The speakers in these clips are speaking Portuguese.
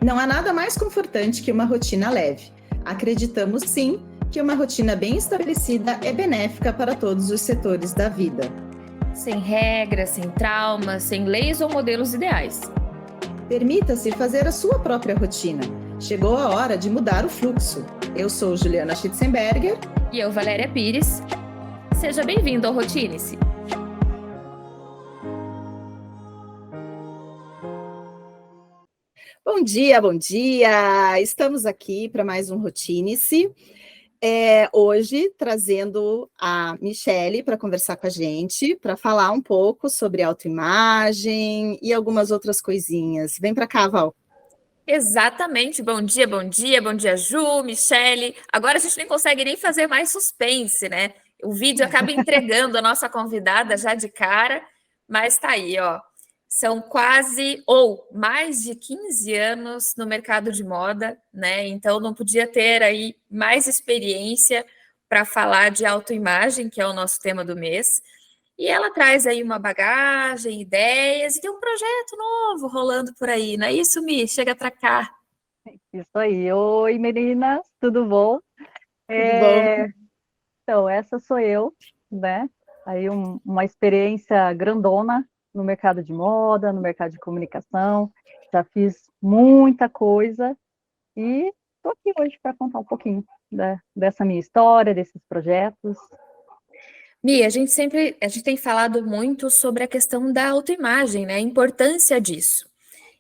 Não há nada mais confortante que uma rotina leve. Acreditamos sim que uma rotina bem estabelecida é benéfica para todos os setores da vida. Sem regras, sem traumas, sem leis ou modelos ideais. Permita-se fazer a sua própria rotina. Chegou a hora de mudar o fluxo. Eu sou Juliana Schitzenberger. E eu, Valéria Pires. Seja bem-vindo ao Rotine-se. Bom dia, bom dia! Estamos aqui para mais um Rotine-se. Hoje trazendo a Michele para conversar com a gente, para falar um pouco sobre autoimagem e algumas outras coisinhas. Vem para cá, Val. Exatamente. Bom dia, bom dia, bom dia, Ju, Michele. Agora a gente nem consegue nem fazer mais suspense, né? O vídeo acaba entregando a nossa convidada já de cara, mas tá aí, ó. São quase ou mais de 15 anos no mercado de moda, né? Então não podia ter aí mais experiência para falar de autoimagem, que é o nosso tema do mês. E ela traz aí uma bagagem, ideias, e tem um projeto novo rolando por aí, não é isso, Mi? Chega para cá. Isso aí. Oi, meninas, tudo bom? Tudo bom? Então, essa sou eu, né? Aí uma experiência grandona no mercado de moda, no mercado de comunicação. Já fiz muita coisa e estou aqui hoje para contar um pouquinho dessa minha história, desses projetos. Mi, a gente tem falado muito sobre a questão da autoimagem, né? A importância disso.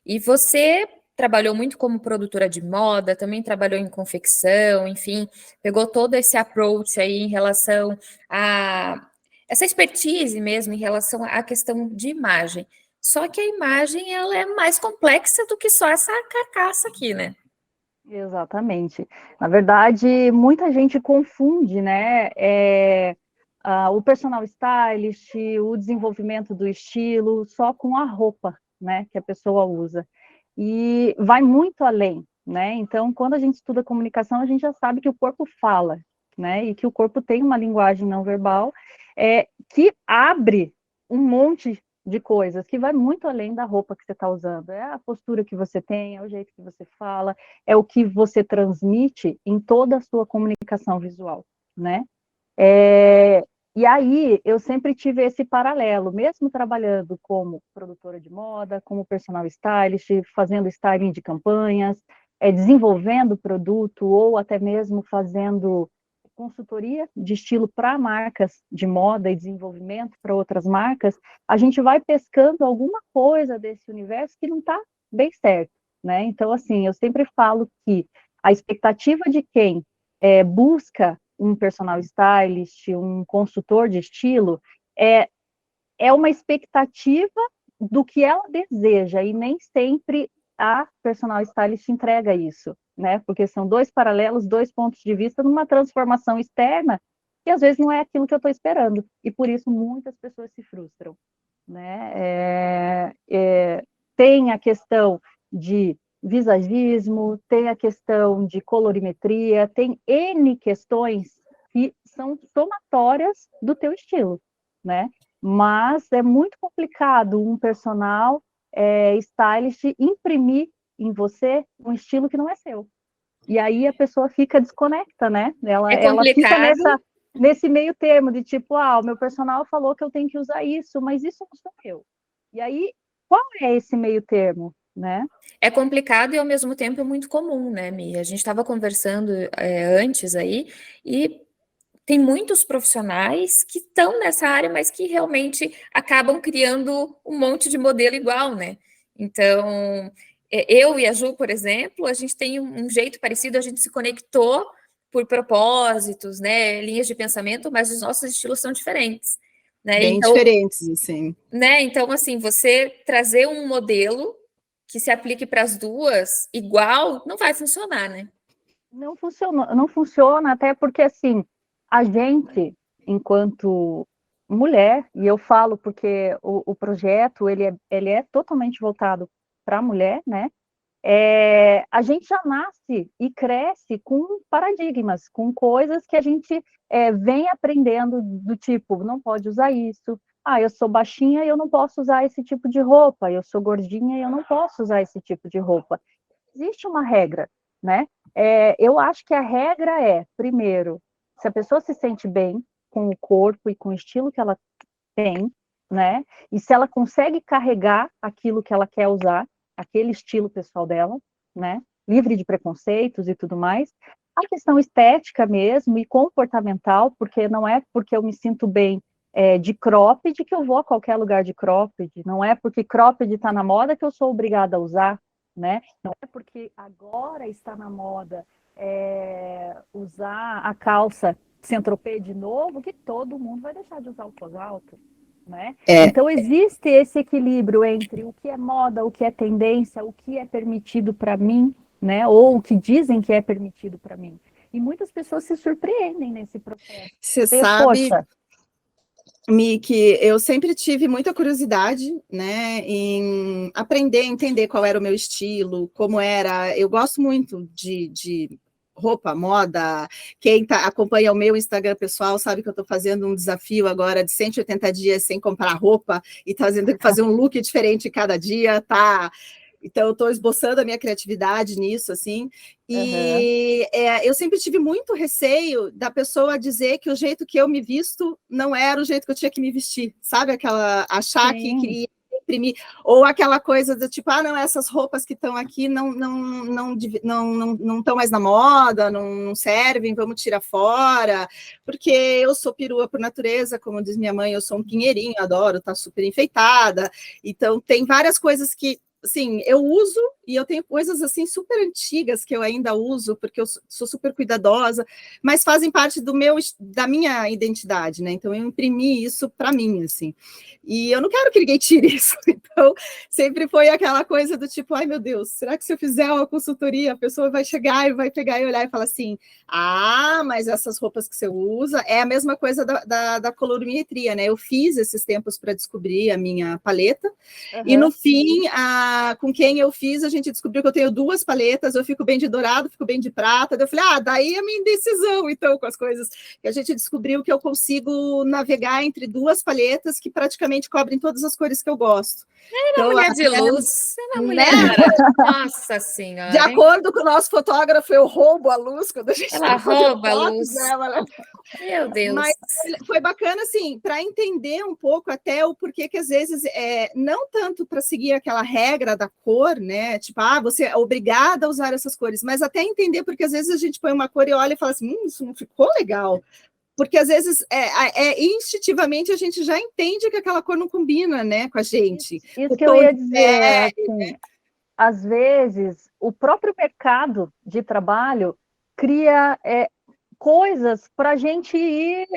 E você trabalhou muito como produtora de moda, também trabalhou em confecção, enfim, pegou todo esse approach aí em relação a essa expertise mesmo em relação à questão de imagem. Só que a imagem ela é mais complexa do que só essa carcaça aqui, né? Exatamente. Na verdade, muita gente confunde, né? O personal stylist, o desenvolvimento do estilo, só com a roupa, né, que a pessoa usa. E vai muito além, né? Então, quando a gente estuda comunicação, a gente já sabe que o corpo fala, né? E que o corpo tem uma linguagem não verbal que abre um monte de coisas, que vai muito além da roupa que você está usando. É a postura que você tem, é o jeito que você fala, é o que você transmite em toda a sua comunicação visual, né? E aí, eu sempre tive esse paralelo, mesmo trabalhando como produtora de moda, como personal stylist, fazendo styling de campanhas, desenvolvendo produto ou até mesmo fazendo consultoria de estilo para marcas de moda e desenvolvimento para outras marcas, a gente vai pescando alguma coisa desse universo que não está bem certo, né? Então, assim, eu sempre falo que a expectativa de quem busca um personal stylist, um consultor de estilo, é uma expectativa do que ela deseja, e nem sempre a personal stylist entrega isso, né? Porque são dois paralelos, dois pontos de vista numa transformação externa, que às vezes não é aquilo que eu estou esperando, e por isso muitas pessoas se frustram, né? Tem a questão de visagismo, tem a questão de colorimetria, tem N questões que são somatórias do teu estilo, né? Mas é muito complicado um personal stylist imprimir em você um estilo que não é seu. E aí a pessoa fica desconecta, né? Ela fica nesse meio termo de tipo, o meu personal falou que eu tenho que usar isso, mas isso não sou eu. E aí, qual é esse meio termo, né? É complicado e ao mesmo tempo é muito comum, né, Mi? A gente estava conversando antes aí e tem muitos profissionais que estão nessa área, mas que realmente acabam criando um monte de modelo igual, né? Então, eu e a Ju, por exemplo, a gente tem um jeito parecido, a gente se conectou por propósitos, né? Linhas de pensamento, mas os nossos estilos são diferentes. Né? Bem então, diferentes, assim. Né? Então, assim, você trazer um modelo que se aplique para as duas igual, não vai funcionar, né? Não funciona, até porque, assim, a gente, enquanto mulher, e eu falo porque o projeto, ele é totalmente voltado para a mulher, né? A gente já nasce e cresce com paradigmas, com coisas que a gente vem aprendendo do tipo, não pode usar isso, eu sou baixinha e eu não posso usar esse tipo de roupa, eu sou gordinha e eu não posso usar esse tipo de roupa. existe uma regra, né? Eu acho que a regra é, primeiro, se a pessoa se sente bem com o corpo e com o estilo que ela tem, né? E se ela consegue carregar aquilo que ela quer usar, aquele estilo pessoal dela, né? Livre de preconceitos e tudo mais. A questão estética mesmo e comportamental, porque não é porque eu me sinto bem de cropped que eu vou a qualquer lugar de cropped, não é porque cropped está na moda que eu sou obrigada a usar, né? Não é porque agora está na moda usar a calça Saint-Tropez de novo que todo mundo vai deixar de usar o cos alto, né? Então existe esse equilíbrio entre o que é moda, o que é tendência, o que é permitido para mim, né? Ou o que dizem que é permitido para mim. E muitas pessoas se surpreendem nesse processo. Você sabe, Mi, que eu sempre tive muita curiosidade, né, em aprender a entender qual era o meu estilo, como era. Eu gosto muito de roupa, moda. Quem acompanha o meu Instagram pessoal sabe que eu estou fazendo um desafio agora de 180 dias sem comprar roupa e tendo que fazer um look diferente cada dia, tá? Então, eu estou esboçando a minha criatividade nisso, assim, e eu sempre tive muito receio da pessoa dizer que o jeito que eu me visto não era o jeito que eu tinha que me vestir, sabe? Achar que queria imprimir, ou aquela coisa do tipo, não, essas roupas que estão aqui não estão mais na moda, não servem, vamos tirar fora, porque eu sou perua por natureza, como diz minha mãe, eu sou um pinheirinho, adoro estar super enfeitada, então tem várias coisas que assim, eu uso e eu tenho coisas assim super antigas que eu ainda uso porque eu sou super cuidadosa, mas fazem parte da minha identidade, né? Então eu imprimi isso para mim, assim. E eu não quero que ninguém tire isso. Então sempre foi aquela coisa do tipo, ai meu Deus, será que se eu fizer uma consultoria a pessoa vai chegar e vai pegar e olhar e falar assim, mas essas roupas que você usa é a mesma coisa da colorimetria, né? Eu fiz esses tempos para descobrir a minha paleta e no fim com quem eu fiz, a gente descobriu que eu tenho 2 paletas, eu fico bem de dourado, fico bem de prata, daí eu falei, daí a minha indecisão, então, com as coisas, que a gente descobriu que eu consigo navegar entre 2 paletas que praticamente cobrem todas as cores que eu gosto. É uma mulher de luz, é uma mulher, nossa senhora. De acordo com o nosso fotógrafo, eu roubo a luz quando a gente ela rouba a luz. Dela. Meu Deus. Mas foi bacana, assim, para entender um pouco até o porquê que às vezes, não tanto para seguir aquela regra da cor, né? Tipo, você é obrigada a usar essas cores, mas até entender, porque às vezes a gente põe uma cor e olha e fala assim, isso não ficou legal. Porque às vezes instintivamente a gente já entende que aquela cor não combina, né, com a gente. Isso que eu ia dizer, assim, às vezes o próprio mercado de trabalho cria coisas para a gente ir,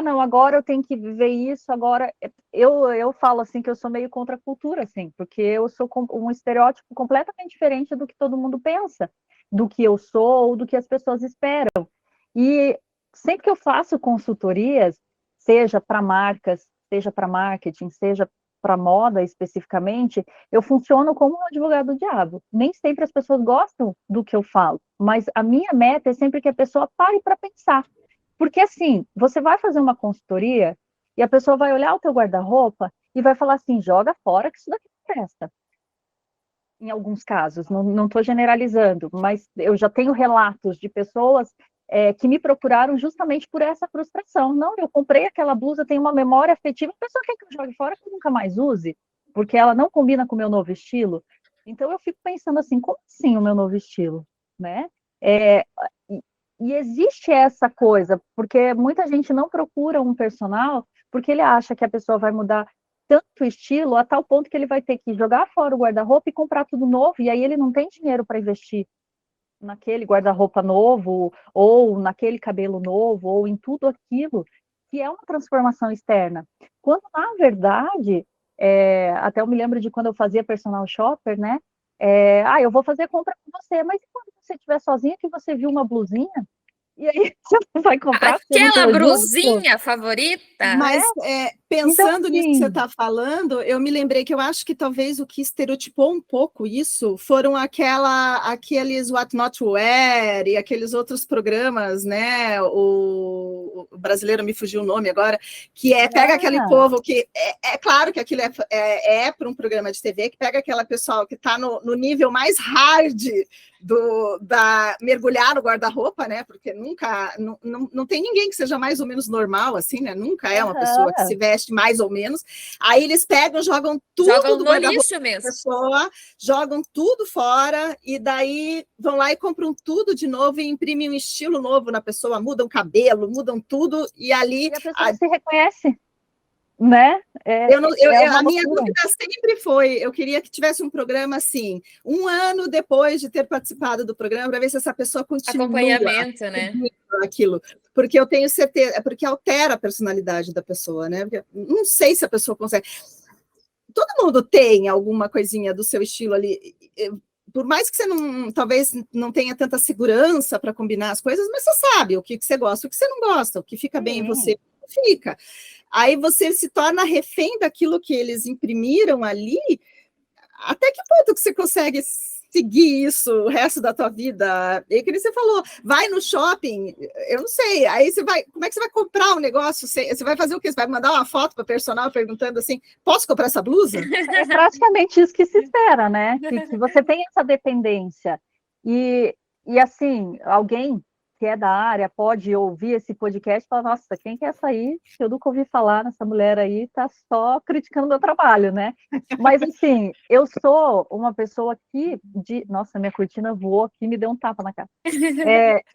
não, agora eu tenho que viver isso, agora eu falo assim que eu sou meio contra a cultura, assim, porque eu sou um estereótipo completamente diferente do que todo mundo pensa, do que eu sou, ou do que as pessoas esperam. E sempre que eu faço consultorias, seja para marcas, seja para marketing, seja para moda especificamente, eu funciono como um advogado do diabo. Nem sempre as pessoas gostam do que eu falo, mas a minha meta é sempre que a pessoa pare para pensar. Porque assim, você vai fazer uma consultoria e a pessoa vai olhar o teu guarda-roupa e vai falar assim, joga fora que isso daqui não presta. Em alguns casos, não estou generalizando, mas eu já tenho relatos de pessoas que me procuraram justamente por essa frustração. Não, eu comprei aquela blusa, tem uma memória afetiva, a pessoa quer que eu jogue fora que eu nunca mais use, porque ela não combina com o meu novo estilo. Então eu fico pensando assim, como assim o meu novo estilo? Né? E existe essa coisa, porque muita gente não procura um personal porque ele acha que a pessoa vai mudar tanto estilo a tal ponto que ele vai ter que jogar fora o guarda-roupa e comprar tudo novo, e aí ele não tem dinheiro para investir naquele guarda-roupa novo, ou naquele cabelo novo, ou em tudo aquilo que é uma transformação externa. Quando, na verdade, até eu me lembro de quando eu fazia personal shopper, né? Eu vou fazer compra com você, mas e quando você estiver sozinha que você viu uma blusinha? E aí você não vai comprar? Aquela blusinha favorita? Mas pensando então, nisso que você está falando, eu me lembrei que eu acho que talvez o que estereotipou um pouco isso foram aqueles What Not to Wear e aqueles outros programas, né? O brasileiro me fugiu o nome agora, que pega aquele povo que é claro que aquilo é para um programa de TV, que pega aquela pessoal que está no nível mais hard mergulhar no guarda-roupa, né? Porque nunca, não tem ninguém que seja mais ou menos normal, assim, né? Nunca é uma pessoa que se veste mais ou menos. Aí eles pegam, jogam tudo do guarda-roupa da pessoa, jogam tudo fora, e daí vão lá e compram tudo de novo e imprimem um estilo novo na pessoa, mudam cabelo, mudam tudo, e ali... E a pessoa se reconhece, né? A minha dúvida sempre foi, eu queria que tivesse um programa assim, 1 ano depois de ter participado do programa, para ver se essa pessoa continua acompanhamento, né? Aquilo, porque eu tenho certeza, porque altera a personalidade da pessoa, né? Porque não sei se a pessoa consegue. Todo mundo tem alguma coisinha do seu estilo ali, por mais que você talvez não tenha tanta segurança para combinar as coisas, mas você sabe o que você gosta, o que você não gosta, o que fica bem em você, fica. Aí você se torna refém daquilo que eles imprimiram ali. Até que ponto que você consegue seguir isso o resto da tua vida? E que você falou, vai no shopping, eu não sei, aí você vai, como é que você vai comprar um negócio? Você vai fazer o quê? Você vai mandar uma foto para o personal perguntando assim, posso comprar essa blusa? É praticamente isso que se espera, né? Que você tem essa dependência. E assim, alguém que é da área pode ouvir esse podcast e falar, nossa, quem que é essa aí? Eu nunca ouvi falar nessa mulher aí, tá só criticando meu trabalho, né? Mas, assim, eu sou uma pessoa que... Nossa, minha cortina voou aqui e me deu um tapa na cara.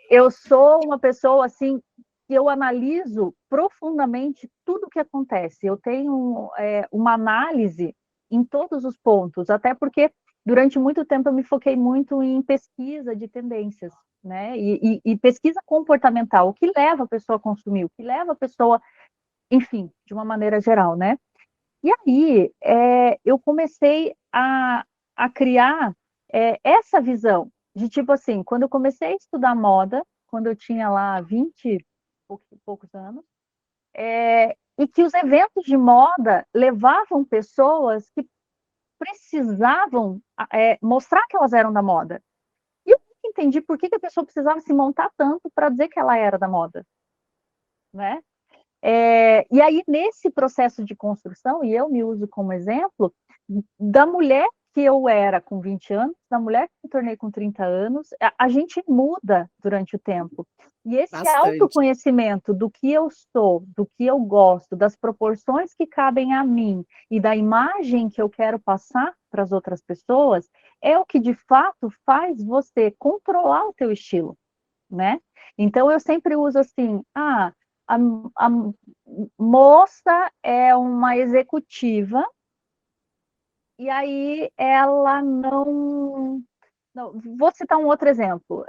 Eu sou uma pessoa, assim, que eu analiso profundamente tudo o que acontece. Eu tenho uma análise em todos os pontos, até porque durante muito tempo eu me foquei muito em pesquisa de tendências, né? E pesquisa comportamental, o que leva a pessoa a consumir, o que leva a pessoa, enfim, de uma maneira geral, né? E aí eu comecei a criar essa visão de tipo assim, quando eu comecei a estudar moda, quando eu tinha lá 20 e poucos anos, e que os eventos de moda levavam pessoas que precisavam mostrar que elas eram da moda. E eu entendi por que a pessoa precisava se montar tanto para dizer que ela era da moda, né? E aí, nesse processo de construção, e eu me uso como exemplo, da mulher que eu era com 20 anos, da mulher que me tornei com 30 anos, a gente muda durante o tempo. E esse autoconhecimento do que eu sou, do que eu gosto, das proporções que cabem a mim e da imagem que eu quero passar para as outras pessoas, é o que de fato faz você controlar o teu estilo, né? Então, eu sempre uso assim, a moça é uma executiva e aí ela não... Vou citar um outro exemplo.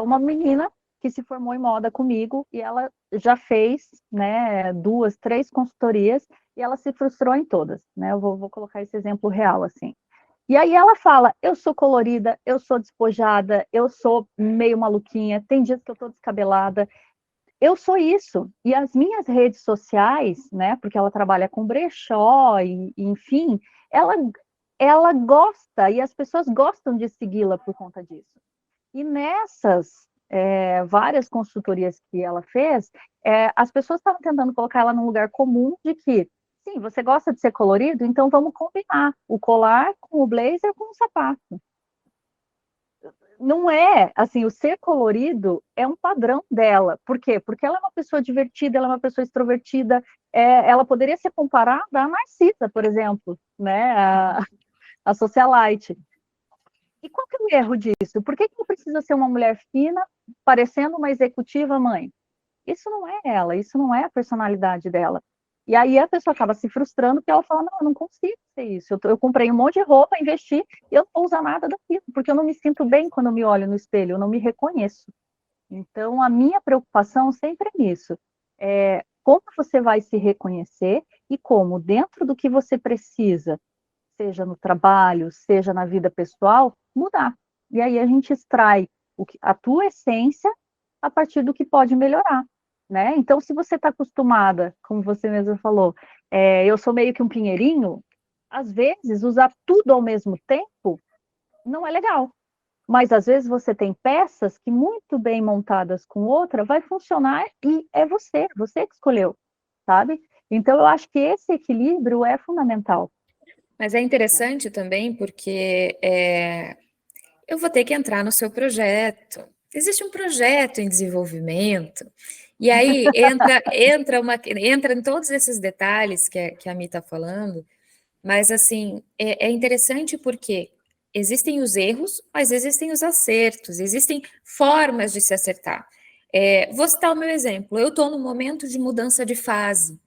Uma menina que se formou em moda comigo e ela já fez, né, 2, 3 consultorias e ela se frustrou em todas, né? Eu vou colocar esse exemplo real, assim. E aí ela fala, eu sou colorida, eu sou despojada, eu sou meio maluquinha, tem dias que eu tô descabelada, eu sou isso. E as minhas redes sociais, né, porque ela trabalha com brechó, e enfim, ela gosta, e as pessoas gostam de segui-la por conta disso. E nessas várias consultorias que ela fez, as pessoas estavam tentando colocar ela num lugar comum de que, sim, você gosta de ser colorido, então vamos combinar o colar com o blazer com o sapato. Não é, assim, o ser colorido é um padrão dela. Por quê? Porque ela é uma pessoa divertida, ela é uma pessoa extrovertida, ela poderia ser comparada à Narcisa, por exemplo, né? A socialite. E qual que é o erro disso? Por que precisa ser uma mulher fina, parecendo uma executiva mãe? Isso não é ela, isso não é a personalidade dela. E aí a pessoa acaba se frustrando porque ela fala, não, eu não consigo ser isso. Eu comprei um monte de roupa, investi, e eu não vou usar nada daquilo, porque eu não me sinto bem quando eu me olho no espelho, eu não me reconheço. Então, a minha preocupação sempre é nisso. Como você vai se reconhecer e como, dentro do que você precisa, seja no trabalho, seja na vida pessoal, mudar. E aí a gente extrai a tua essência a partir do que pode melhorar. Né? Então, se você está acostumada, como você mesmo falou, eu sou meio que um pinheirinho, às vezes usar tudo ao mesmo tempo não é legal. Mas às vezes você tem peças que muito bem montadas com outra vai funcionar e é você que escolheu, sabe? Então, eu acho que esse equilíbrio é fundamental. Mas é interessante também porque eu vou ter que entrar no seu projeto. Existe um projeto em desenvolvimento, e aí entra em todos esses detalhes que a Mi está falando, mas assim, é interessante porque existem os erros, mas existem os acertos, existem formas de se acertar. Vou citar o meu exemplo, eu estou num momento de mudança de fase,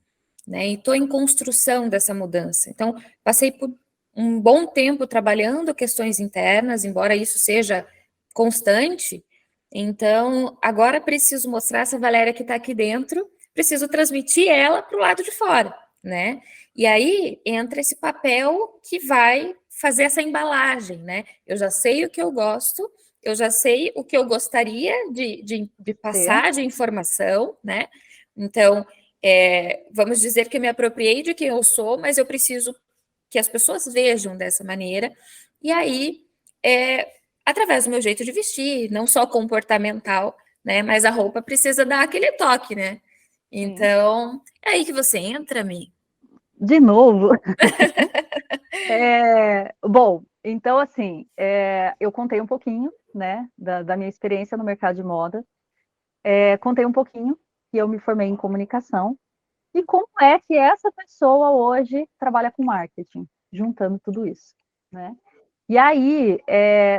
né, e estou em construção dessa mudança. Então, passei por um bom tempo trabalhando questões internas, embora isso seja constante. Então, agora preciso mostrar essa Valéria que está aqui dentro, preciso transmitir ela para o lado de fora, né? E aí entra esse papel que vai fazer essa embalagem, né? Eu já sei o que eu gosto, eu já sei o que eu gostaria de passar de informação, né? Então, vamos dizer que eu me apropriei de quem eu sou, mas eu preciso que as pessoas vejam dessa maneira, e aí, através do meu jeito de vestir, não só comportamental, né, mas a roupa precisa dar aquele toque, né? Então, é aí que você entra, Mi. De novo? Bom, então, assim, eu contei um pouquinho, né, da minha experiência no mercado de moda, contei um pouquinho que eu me formei em comunicação, e como é que essa pessoa hoje trabalha com marketing, juntando tudo isso, né? E aí,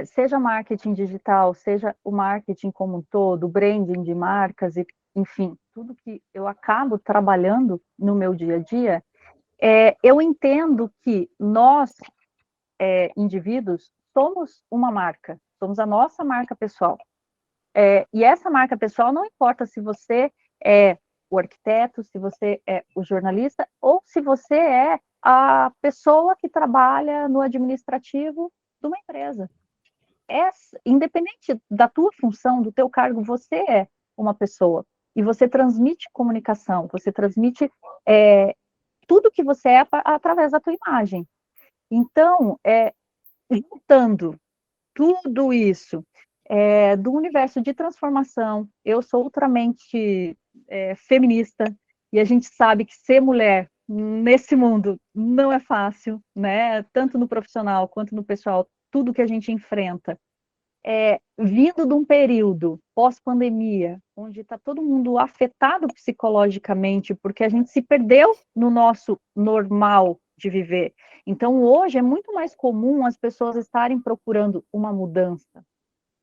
seja marketing digital, seja o marketing como um todo, o branding de marcas, e, enfim, tudo que eu acabo trabalhando no meu dia a dia, eu entendo que nós, indivíduos, somos uma marca, somos a nossa marca pessoal. E essa marca pessoal não importa se você é o arquiteto, se você é o jornalista, ou se você é a pessoa que trabalha no administrativo de uma empresa. Independente da tua função, do teu cargo, você é uma pessoa. E você transmite comunicação, você transmite tudo que você é através da tua imagem. Então, juntando tudo isso, do universo de transformação, eu sou ultramente feminista, e a gente sabe que ser mulher nesse mundo não é fácil, né? Tanto no profissional quanto no pessoal, tudo que a gente enfrenta. Vindo de um período pós-pandemia, onde está todo mundo afetado psicologicamente, porque a gente se perdeu no nosso normal de viver. Então, hoje é muito mais comum as pessoas estarem procurando uma mudança,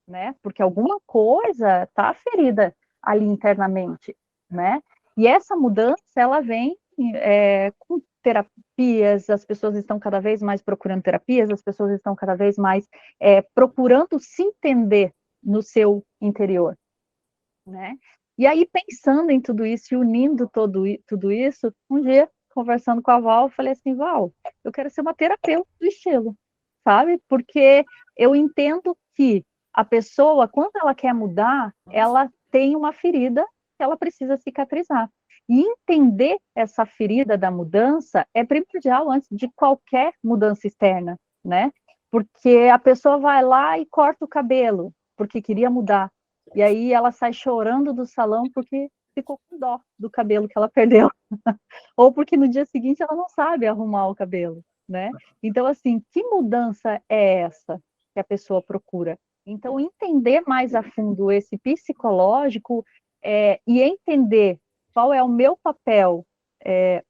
né? Porque alguma coisa está ferida ali internamente, né? E essa mudança, ela vem com terapias, as pessoas estão cada vez mais procurando terapias, as pessoas estão cada vez mais procurando se entender no seu interior, né? E aí, pensando em tudo isso e unindo tudo isso, um dia, conversando com a Val, eu falei assim, Val, eu quero ser uma terapeuta do estilo, sabe? Porque eu entendo que a pessoa, quando ela quer mudar, ela tem uma ferida que ela precisa cicatrizar. E entender essa ferida da mudança é primordial antes de qualquer mudança externa, né? Porque a pessoa vai lá e corta o cabelo, porque queria mudar. E aí ela sai chorando do salão porque ficou com dó do cabelo que ela perdeu. Ou porque no dia seguinte ela não sabe arrumar o cabelo, né? Então, assim, que mudança é essa que a pessoa procura? Então, entender mais a fundo esse psicológico e entender qual é o meu papel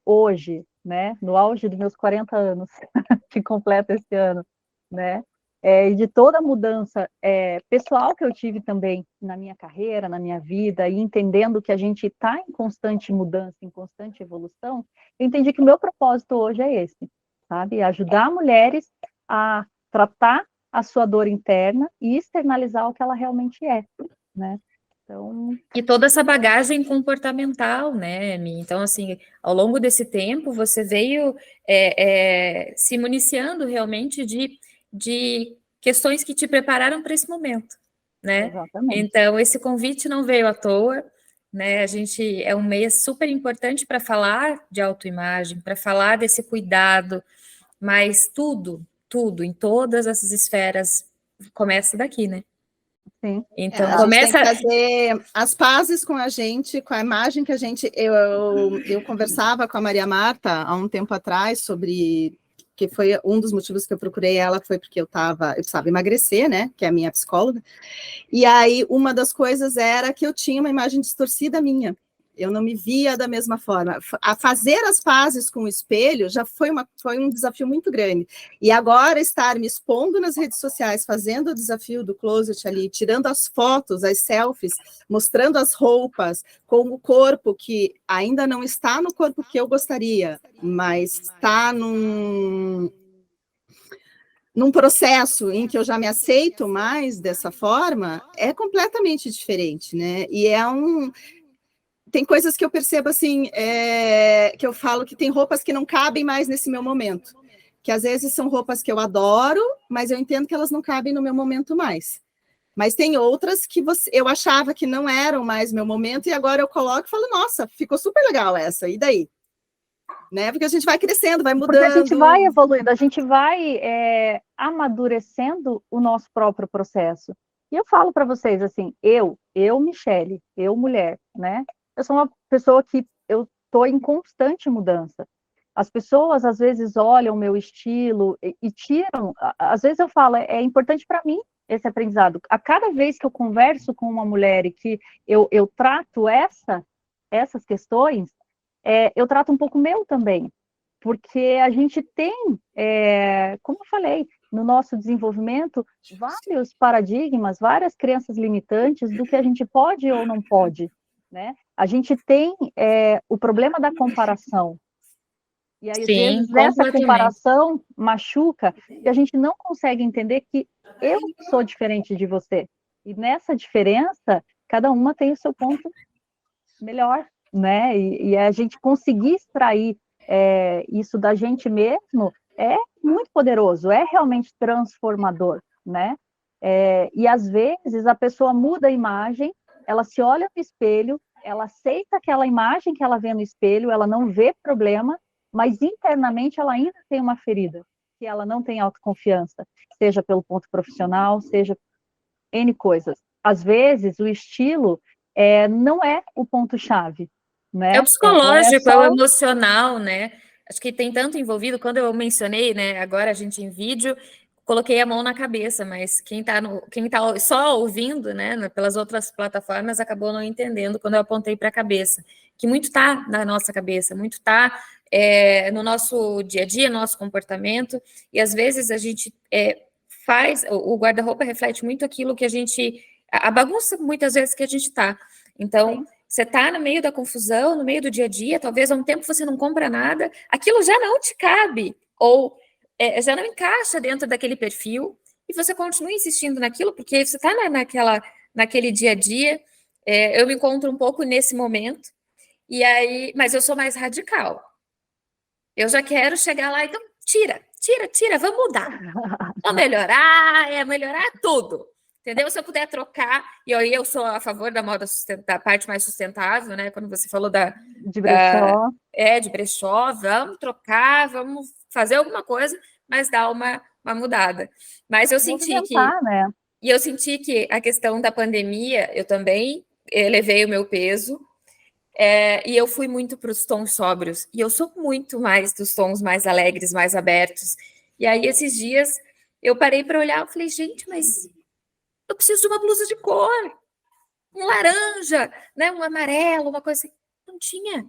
hoje, né, no auge dos meus 40 anos, que completa esse ano, né, e de toda a mudança pessoal que eu tive também na minha carreira, na minha vida, e entendendo que a gente está em constante mudança, em constante evolução, eu entendi que o meu propósito hoje é esse, sabe, ajudar mulheres a tratar a sua dor interna e externalizar o que ela realmente é, né? Então... E toda essa bagagem comportamental, né, Mi? Então, assim, ao longo desse tempo, você veio se municiando realmente de questões que te prepararam para esse momento, né? Exatamente. Então, esse convite não veio à toa, né? A gente é um mês super importante para falar de autoimagem, para falar desse cuidado, mas tudo, em todas essas esferas, começa daqui, né? Sim. Então, a gente tem que fazer as pazes com a gente, com a imagem que a gente... Eu conversava com a Maria Marta há um tempo atrás sobre porque foi um dos motivos que eu procurei ela, foi porque eu precisava emagrecer, né, que é a minha psicóloga, e aí uma das coisas era que eu tinha uma imagem distorcida minha, eu não me via da mesma forma. A fazer as pazes com o espelho já foi um desafio muito grande. E agora estar me expondo nas redes sociais, fazendo o desafio do closet ali, tirando as fotos, as selfies, mostrando as roupas, com o corpo que ainda não está no corpo que eu gostaria, mas está num processo em que eu já me aceito mais dessa forma, é completamente diferente, né? E tem coisas que eu percebo assim, que eu falo que tem roupas que não cabem mais nesse meu momento, que às vezes são roupas que eu adoro, mas eu entendo que elas não cabem no meu momento mais. Mas tem outras que eu achava que não eram mais meu momento, e agora eu coloco e falo, nossa, ficou super legal essa, e daí? Né? Porque a gente vai crescendo, vai mudando. Porque a gente vai evoluindo, a gente vai amadurecendo o nosso próprio processo. E eu falo para vocês assim, eu, Michele, eu mulher, né? Eu sou uma pessoa que eu estou em constante mudança. As pessoas, às vezes, olham o meu estilo e tiram... Às vezes eu falo, é importante para mim esse aprendizado. A cada vez que eu converso com uma mulher e que eu trato essas questões, eu trato um pouco meu também. Porque a gente tem, como eu falei, no nosso desenvolvimento, vários paradigmas, várias crenças limitantes do que a gente pode ou não pode, né? A gente tem o problema da comparação. E aí, às vezes, essa comparação machuca e a gente não consegue entender que eu sou diferente de você. E nessa diferença, cada uma tem o seu ponto melhor, né? E a gente conseguir extrair isso da gente mesmo é muito poderoso, é realmente transformador, né? E às vezes a pessoa muda a imagem, ela se olha no espelho, ela aceita aquela imagem que ela vê no espelho, ela não vê problema, mas internamente ela ainda tem uma ferida, que ela não tem autoconfiança, seja pelo ponto profissional, seja N coisas. Às vezes o estilo não é o ponto-chave, né? É o psicológico, é o emocional, né? Acho que tem tanto envolvido. Quando eu mencionei, né? Agora a gente em vídeo, coloquei a mão na cabeça, mas quem tá só ouvindo, né? Pelas outras plataformas, acabou não entendendo quando eu apontei para a cabeça. Que muito tá na nossa cabeça, muito tá no nosso dia a dia, no nosso comportamento, e às vezes a gente faz, o guarda-roupa reflete muito aquilo que a bagunça muitas vezes que a gente tá. Então, você está no meio da confusão, no meio do dia a dia, talvez há um tempo você não compra nada, aquilo já não te cabe, ou já não encaixa dentro daquele perfil, e você continua insistindo naquilo, porque você está naquele dia a dia. Eu me encontro um pouco nesse momento, e aí, mas eu sou mais radical. Eu já quero chegar lá, então tira, vamos mudar. Vamos melhorar tudo. Entendeu? Se eu puder trocar, e aí eu sou a favor da moda da parte mais sustentável, né? Quando você falou de brechó. De brechó, vamos trocar, vamos fazer alguma coisa, mas dar uma mudada. Mas eu senti né? E eu senti que a questão da pandemia, eu também elevei o meu peso, e eu fui muito para os tons sóbrios, e eu sou muito mais dos tons mais alegres, mais abertos. E aí, esses dias, eu parei para olhar e falei, gente, mas eu preciso de uma blusa de cor, um laranja, né, um amarelo, uma coisa assim. Não tinha.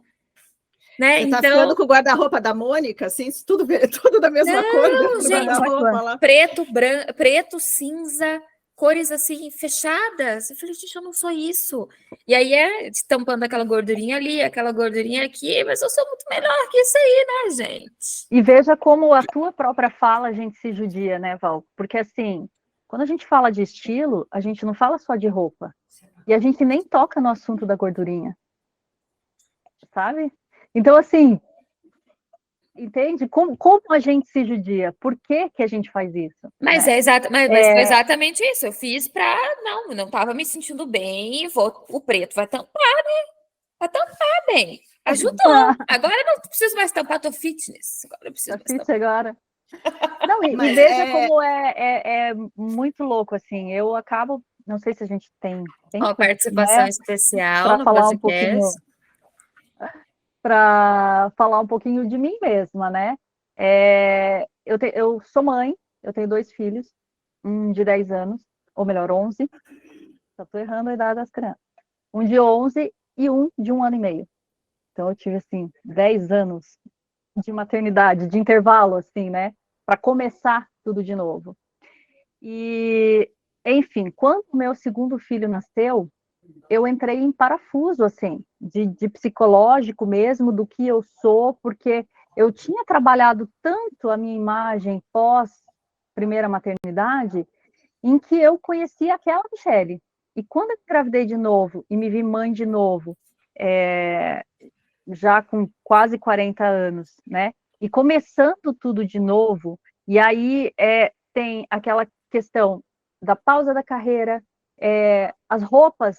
Né? Você tá ficando com o guarda-roupa da Mônica, assim, tudo da mesma cor dentro do guarda-roupa lá. Preto, cinza, cores assim, fechadas. Eu falei, gente, eu não sou isso. E aí estampando aquela gordurinha ali, aquela gordurinha aqui, mas eu sou muito melhor que isso aí, né, gente? E veja como a tua própria fala a gente se judia, né, Val? Porque assim, quando a gente fala de estilo, a gente não fala só de roupa. E a gente nem toca no assunto da gordurinha. Sabe? Então, assim, entende? Como a gente se judia? Por que a gente faz isso? Mas né? Foi exatamente isso. Eu fiz para... Não estava me sentindo bem. O preto vai tampar, né? Vai tampar bem. Ajudou. Agora eu não preciso mais tampar, tô fitness. Agora eu preciso mais tampar. Agora. Não, e veja como é muito louco, assim. Eu acabo... Não sei se a gente tem uma participação especial para no falar podcast. Para falar um pouquinho de mim mesma, né? eu sou mãe, eu tenho 2 filhos, um de 10 anos, ou melhor, 11, só estou errando a idade das crianças. Um de 11 e um de 1 ano e meio. Então eu tive, assim, 10 anos de maternidade, de intervalo, assim, né? Para começar tudo de novo. E, enfim, quando o meu segundo filho nasceu, eu entrei em parafuso, assim, de psicológico mesmo, do que eu sou, porque eu tinha trabalhado tanto a minha imagem pós primeira maternidade, em que eu conhecia aquela Michele. E quando eu engravidei de novo e me vi mãe de novo, é, já com quase 40 anos, né? E começando tudo de novo, e aí tem aquela questão da pausa da carreira, as roupas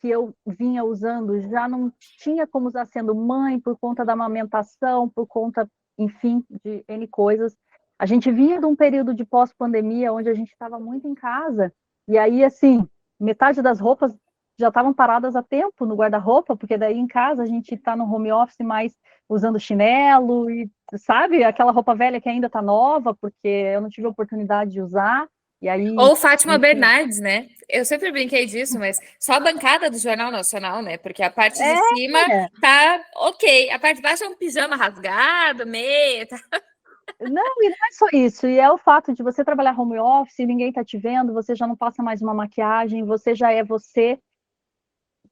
que eu vinha usando já não tinha como usar sendo mãe por conta da amamentação, por conta, enfim, de N coisas. A gente vinha de um período de pós-pandemia onde a gente estava muito em casa, e aí, assim, metade das roupas já estavam paradas há tempo no guarda-roupa, porque daí em casa a gente está no home office mais usando chinelo e, sabe, aquela roupa velha que ainda está nova, porque eu não tive a oportunidade de usar, e aí, Ou Fátima enfim. Bernardes, né? Eu sempre brinquei disso, mas só a bancada do Jornal Nacional, né? Porque a parte de cima É, tá ok, a parte de baixo é um pijama rasgado, meia, tá? não, e não é só isso, e é o fato de você trabalhar home office, ninguém está te vendo, você já não passa mais uma maquiagem, você já é você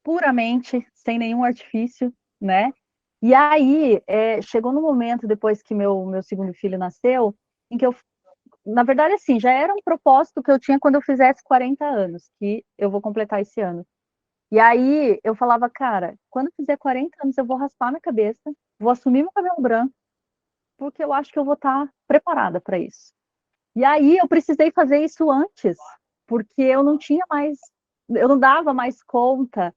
puramente, sem nenhum artifício, né? E aí, chegou no momento, depois que meu segundo filho nasceu, em que eu, na verdade, assim, já era um propósito que eu tinha quando eu fizesse 40 anos, que eu vou completar esse ano. E aí, eu falava, cara, quando eu fizer 40 anos, eu vou raspar minha cabeça, vou assumir meu cabelo branco, porque eu acho que eu vou estar preparada para isso. E aí, eu precisei fazer isso antes, porque eu não tinha mais, eu não dava mais conta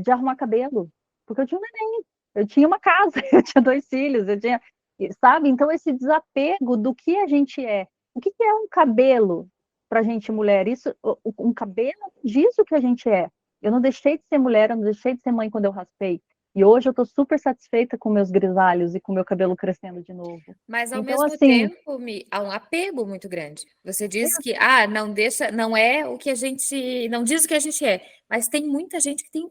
de arrumar cabelo, porque eu tinha um neném, eu tinha uma casa, eu tinha 2 filhos, eu tinha, sabe? Então, esse desapego do que a gente é. O que é um cabelo para a gente mulher? Isso, um cabelo diz o que a gente é. Eu não deixei de ser mulher, eu não deixei de ser mãe quando eu raspei. E hoje eu estou super satisfeita com meus grisalhos e com meu cabelo crescendo de novo. Mas ao Então, mesmo assim, tempo, há um apego muito grande. Você diz que não deixa, não é o que a gente, não diz o que a gente é, mas tem muita gente que tem,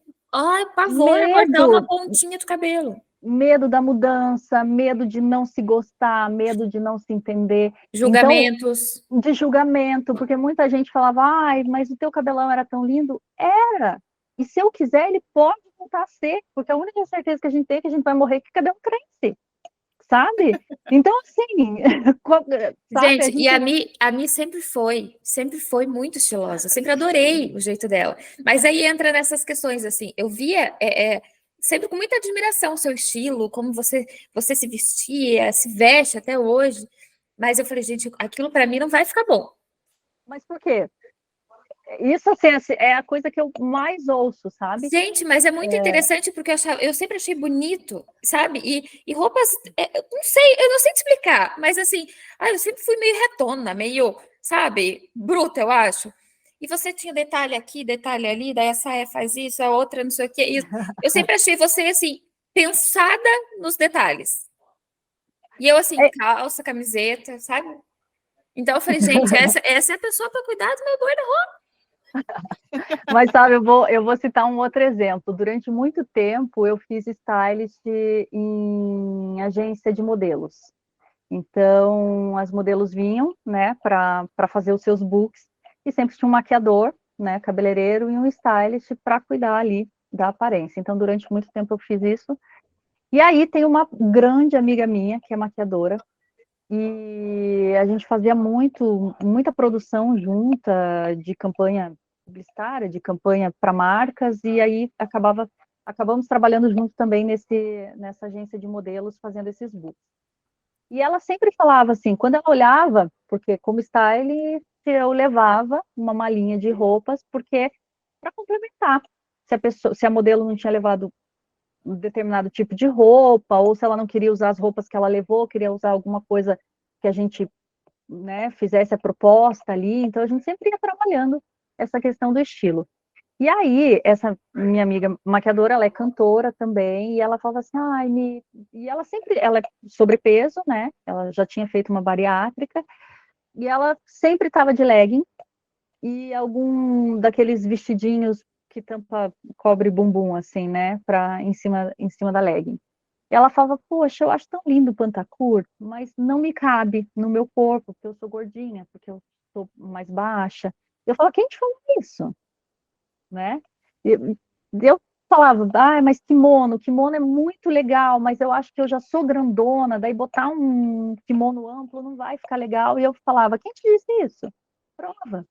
pavor a cortar medo, uma pontinha do cabelo. medo da mudança, medo de não se gostar, medo de não se entender. Então, Julgamentos. de julgamento, porque muita gente falava, ai, mas o teu cabelão era tão lindo. Era. E se eu quiser, ele pode voltar a ser, porque a única certeza que a gente tem é que a gente vai morrer que o cabelo cresce, sabe? Então, assim, sabe, a Gente, e gente... a Mi sempre foi muito estilosa, sempre adorei o jeito dela. Mas aí entra nessas questões, assim, eu via sempre com muita admiração o seu estilo, como você se vestia, se veste até hoje. Mas eu falei, gente, aquilo para mim não vai ficar bom. Mas por quê? Isso, assim, é a coisa que eu mais ouço, sabe? Gente, mas é muito interessante porque eu sempre achei bonito, sabe? E roupas, eu não sei te explicar, mas assim, eu sempre fui meio retona, meio, sabe, bruta, eu acho. E você tinha detalhe aqui, detalhe ali, daí a saia faz isso, a outra não sei o quê. Eu sempre achei você, assim, pensada nos detalhes. E eu, assim, É, calça, camiseta, sabe? Então eu falei, gente, essa é a pessoa para cuidar do meu guarda-roupa. mas sabe, eu vou citar um outro exemplo. Durante muito tempo eu fiz stylist em agência de modelos. Então, as modelos vinham, né, para fazer os seus books e sempre tinha um maquiador, né, cabeleireiro e um stylist para cuidar ali da aparência. Então, durante muito tempo eu fiz isso. E aí tem uma grande amiga minha que é maquiadora e a gente fazia muita produção junta de campanha publicitária, de campanha para marcas, e aí acabamos trabalhando junto também nessa agência de modelos, fazendo esses books. E ela sempre falava assim, quando ela olhava, porque como style, eu levava uma malinha de roupas, porque para complementar. Se a modelo não tinha levado um determinado tipo de roupa, ou se ela não queria usar as roupas que ela levou, queria usar alguma coisa que a gente, né, fizesse a proposta ali. Então, a gente sempre ia trabalhando essa questão do estilo. E aí, essa minha amiga maquiadora, ela é cantora também, e ela falava assim, ai, e ela é sobrepeso, né? Ela já tinha feito uma bariátrica, e ela sempre estava de legging, e algum daqueles vestidinhos que cobre bumbum, assim, né? Em cima da legging. E ela falava, poxa, eu acho tão lindo o pantacur, mas não me cabe no meu corpo, porque eu sou gordinha, porque eu sou mais baixa. Eu falava, quem te falou isso? Né? Eu falava, mas kimono é muito legal, mas eu acho que eu já sou grandona, daí botar um kimono amplo não vai ficar legal. E eu falava, quem te disse isso? Prova.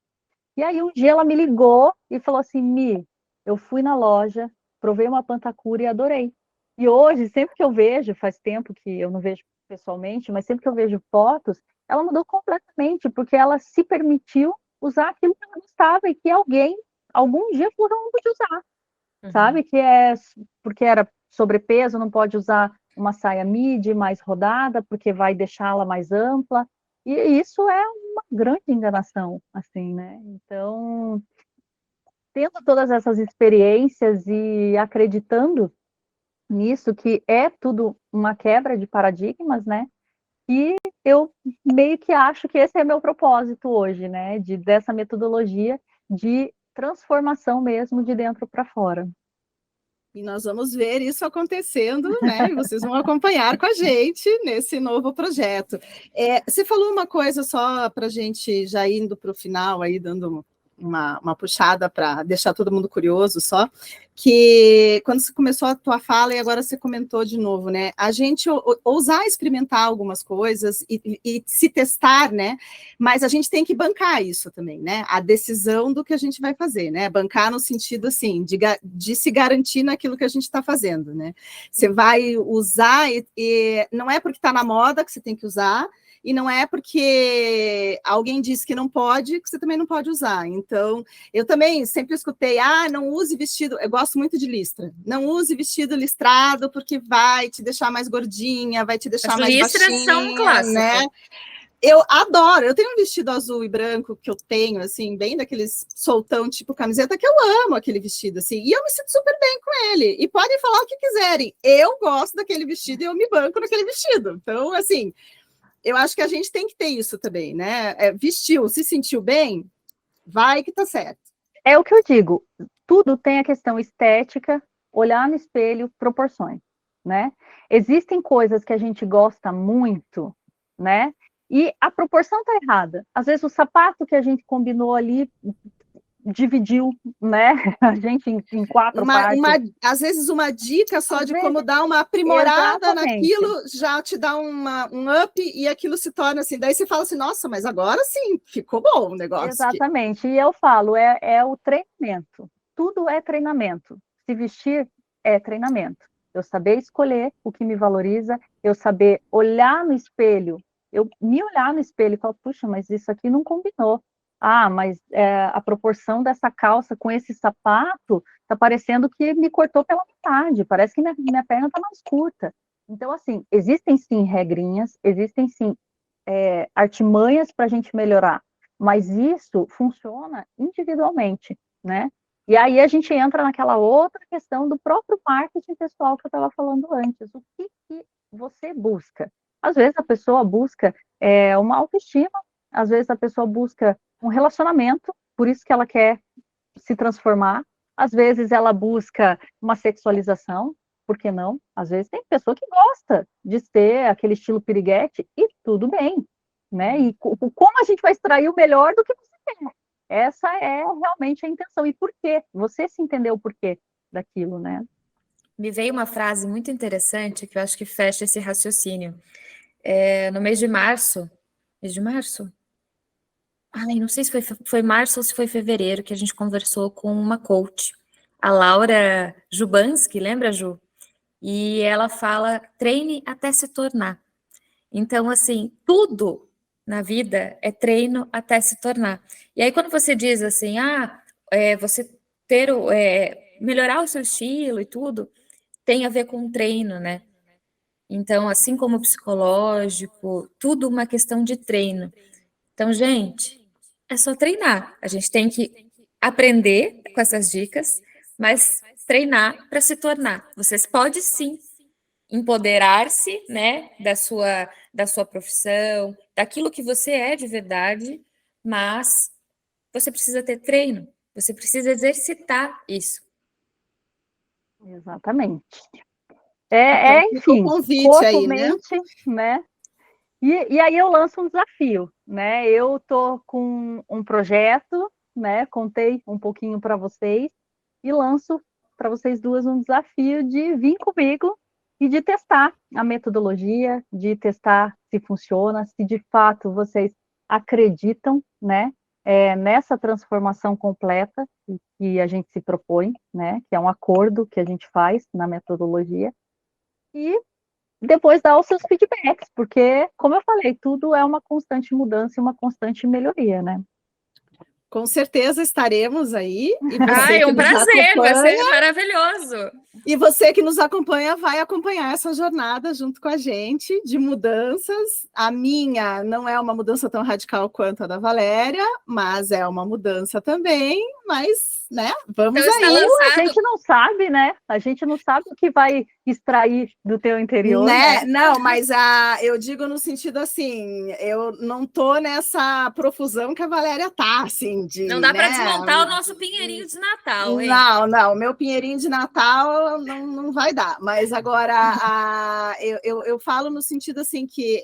E aí um dia ela me ligou e falou assim, eu fui na loja, provei uma pantacura e adorei. E hoje, sempre que eu vejo, faz tempo que eu não vejo pessoalmente, mas sempre que eu vejo fotos, ela mudou completamente, porque ela se permitiu usar aquilo que ela gostava e que algum dia, falou que ela não podia usar, sabe? Que é porque era sobrepeso, não pode usar uma saia midi mais rodada, porque vai deixá-la mais ampla. E isso é uma grande enganação, assim, né? Então, tendo todas essas experiências e acreditando nisso, que é tudo uma quebra de paradigmas, né? E eu meio que acho que esse é meu propósito hoje, né? Dessa metodologia de transformação mesmo de dentro para fora. E nós vamos ver isso acontecendo, né? E vocês vão acompanhar com a gente nesse novo projeto. Você falou uma coisa só para a gente já indo para o final, aí dando uma puxada para deixar todo mundo curioso só, que quando você começou a tua fala e agora você comentou de novo, né? A gente ousar experimentar algumas coisas e se testar, né? Mas a gente tem que bancar isso também, né? A decisão do que a gente vai fazer, né? Bancar no sentido, assim, de se garantir naquilo que a gente está fazendo, né? Você vai usar e não é porque está na moda que você tem que usar, e não é porque alguém disse que não pode, que você também não pode usar. Então, eu também sempre escutei, não use vestido, eu gosto muito de listra, não use vestido listrado porque vai te deixar mais gordinha, vai te deixar mais listras baixinha, são um clássico, né? Eu adoro, eu tenho um vestido azul e branco que eu tenho, assim, bem daqueles soltão, tipo camiseta, que eu amo aquele vestido, assim, e eu me sinto super bem com ele, e podem falar o que quiserem, eu gosto daquele vestido e eu me banco naquele vestido, então, assim, eu acho que a gente tem que ter isso também, né? Vestiu, se sentiu bem, vai que tá certo. É o que eu digo, tudo tem a questão estética, olhar no espelho, proporções, né? Existem coisas que a gente gosta muito, né? E a proporção tá errada. Às vezes o sapato que a gente combinou ali dividiu, né? A gente em quatro partes. Às vezes uma dica só Às de vezes, como dar uma aprimorada exatamente. naquilo já te dá um up e aquilo se torna assim. Daí você fala assim, nossa, mas agora sim, ficou bom o negócio. Exatamente. E eu falo, é o treinamento. Tudo é treinamento. Se vestir é treinamento. Eu saber escolher o que me valoriza, eu saber olhar no espelho, eu me olhar no espelho e falar, puxa, mas isso aqui não combinou. Mas a proporção dessa calça com esse sapato tá parecendo que me cortou pela metade, parece que minha perna tá mais curta. Então, assim, existem sim regrinhas, existem sim artimanhas para a gente melhorar, mas isso funciona individualmente, né? E aí a gente entra naquela outra questão do próprio marketing pessoal que eu estava falando antes. O que você busca? Às vezes a pessoa busca uma autoestima, às vezes a pessoa busca um relacionamento, por isso que ela quer se transformar. Às vezes ela busca uma sexualização, por que não? Às vezes tem pessoa que gosta de ter aquele estilo piriguete e tudo bem, né? E como a gente vai extrair o melhor do que você quer? Essa é realmente a intenção. E por quê? Você se entendeu o porquê daquilo, né? Me veio uma frase muito interessante que eu acho que fecha esse raciocínio. No mês de março, não sei se foi março ou se foi fevereiro que a gente conversou com uma coach, a Laura Jubanski, lembra, Ju? E ela fala, treine até se tornar. Então, assim, tudo na vida é treino até se tornar. E aí, quando você diz assim, você melhorar o seu estilo e tudo, tem a ver com o treino, né? Então, assim como o psicológico, tudo uma questão de treino. Então, gente, é só treinar. A gente tem que aprender com essas dicas, mas treinar para se tornar. Vocês podem sim empoderar-se, né, da sua profissão, daquilo que você é de verdade, mas você precisa ter treino, você precisa exercitar isso. Exatamente. Então, fica o Enfim, convite corpo, aí, né? mente, né? E aí eu lanço um desafio, né? Eu tô com um projeto, né? Contei um pouquinho para vocês e lanço para vocês duas um desafio de vir comigo e de testar a metodologia, de testar se funciona, se de fato vocês acreditam, né? Nessa transformação completa que a gente se propõe, né? Que é um acordo que a gente faz na metodologia. E depois dar os seus feedbacks, porque, como eu falei, tudo é uma constante mudança e uma constante melhoria, né? Com certeza estaremos aí. E Ai, você é que um nos prazer, vai acompanha, ser maravilhoso. e você que nos acompanha vai acompanhar essa jornada junto com a gente de mudanças. A minha não é uma mudança tão radical quanto a da Valéria, mas é uma mudança também. Mas, né? Vamos Então está aí. A lançado. gente não sabe, né? A gente não sabe o que vai extrair do teu interior, né? Não, mas eu digo no sentido assim, eu não tô nessa profusão que a Valéria tá, assim, Não de, dá para né? desmontar o nosso pinheirinho de Natal, hein? Não, meu pinheirinho de Natal não vai dar. Mas agora eu falo no sentido assim que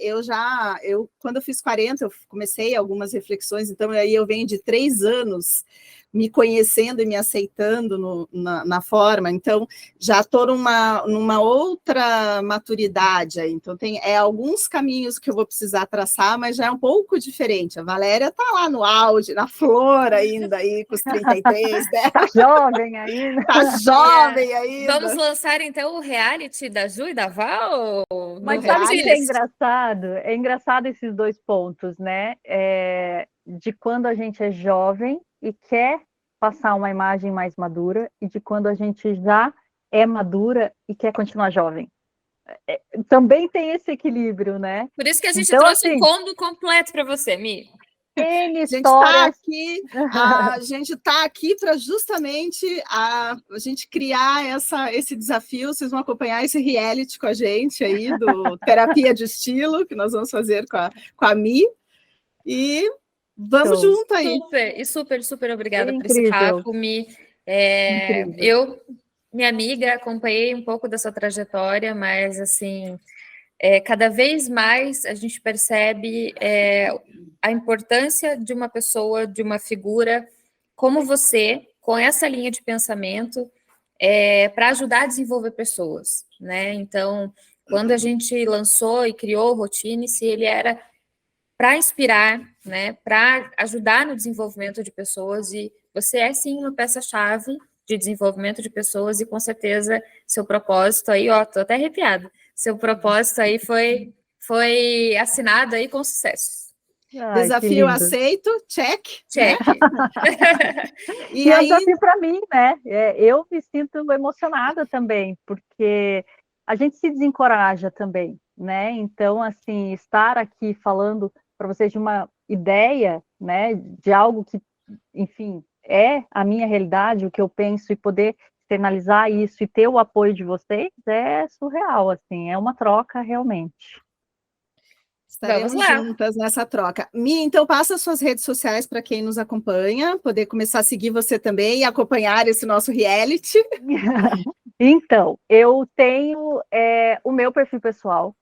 quando eu fiz 40, eu comecei algumas reflexões, então aí eu venho de 3 anos me conhecendo e me aceitando na forma, então já estou numa outra maturidade aí. Então tem alguns caminhos que eu vou precisar traçar, mas já é um pouco diferente. A Valéria está lá no auge, na flor ainda aí, com os 33, né? Tá jovem ainda. Tá jovem ainda. Vamos lançar então o reality da Ju e da Val? Mas No sabe o que é Rottnest? engraçado? É engraçado esses dois pontos, né? De quando a gente é jovem e quer passar uma imagem mais madura, e de quando a gente já é madura e quer continuar jovem. Também tem esse equilíbrio, né? Por isso que a gente Então, trouxe um assim, combo completo para você, Mi. N A gente está histórias. aqui, para justamente a gente criar esse desafio. Vocês vão acompanhar esse reality com a gente aí do Terapia de Estilo, que nós vamos fazer com a Mi. E vamos Show. junto aí. Super obrigada por esse Incrível. papo, Mi. Incrível. Minha amiga, acompanhei um pouco da sua trajetória, mas assim, cada vez mais a gente percebe a importância de uma pessoa, de uma figura como você, com essa linha de pensamento, para ajudar a desenvolver pessoas, né? Então, quando a gente lançou e criou o Rottine-se, ele era para inspirar, né? Para ajudar no desenvolvimento de pessoas, e você é sim uma peça-chave de desenvolvimento de pessoas, e com certeza seu propósito aí, ó, tô até arrepiada. Seu propósito aí foi assinado aí com sucesso. Ai, Desafio aceito, check. Check. E é um desafio para mim, né? Eu me sinto emocionada também, porque a gente se desencoraja também, né? Então, assim, estar aqui falando para vocês de uma ideia, né? De algo que, enfim, é a minha realidade, o que eu penso, e poder externalizar isso e ter o apoio de vocês é surreal, assim, é uma troca realmente. Estaremos juntas nessa troca. Mi, então passa suas redes sociais para quem nos acompanha, poder começar a seguir você também e acompanhar esse nosso reality. Então, eu tenho o meu perfil pessoal.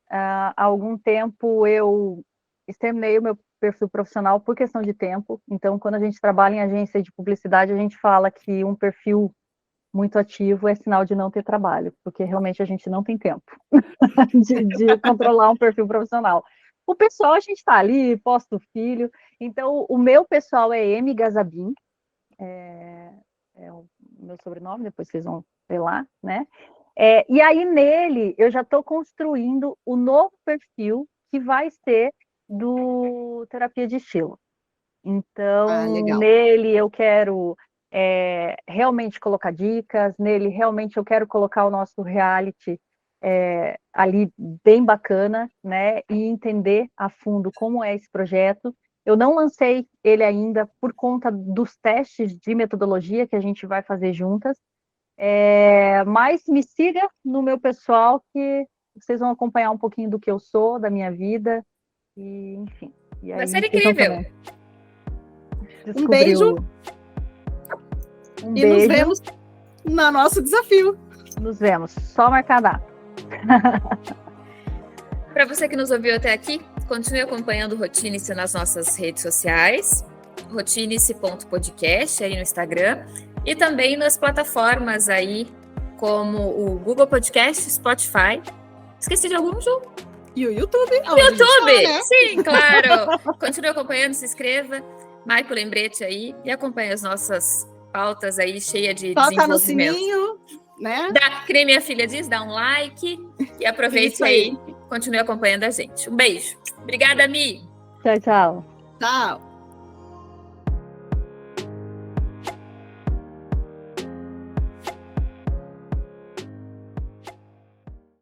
Há algum tempo eu exterminei o meu perfil profissional por questão de tempo. Então, quando a gente trabalha em agência de publicidade, a gente fala que um perfil muito ativo é sinal de não ter trabalho, porque realmente a gente não tem tempo de controlar um perfil profissional. O pessoal, a gente está ali, posta o filho. Então, o meu pessoal é M. Gazabin, é o meu sobrenome, depois vocês vão ver lá, né? E aí, nele, eu já estou construindo o novo perfil que vai ser do Terapia de Estilo. Então, nele eu quero realmente colocar dicas, nele realmente eu quero colocar o nosso reality ali bem bacana, né? E entender a fundo como é esse projeto. Eu não lancei ele ainda por conta dos testes de metodologia que a gente vai fazer juntas, mas me siga no meu pessoal que vocês vão acompanhar um pouquinho do que eu sou, da minha vida, e enfim. E aí, vai ser incrível. Um beijo. Um e beijo. Nos vemos no nosso desafio. Nos vemos. Só marcar a data. Para você que nos ouviu até aqui, continue acompanhando o Rotinice nas nossas redes sociais, rotinice.podcast aí no Instagram, e também nas plataformas aí, como o Google Podcast, Spotify. Esqueci de algum, Ju? E o YouTube. YouTube! Tá, né? Sim, claro! Continue acompanhando, se inscreva, marque o lembrete aí e acompanhe as nossas pautas aí, cheia de desenvolvimento. No sininho, né? Que nem minha filha diz, dá um like e aproveite aí. Continue acompanhando a gente. Um beijo. Obrigada, Mi. Tchau, tchau. Tchau.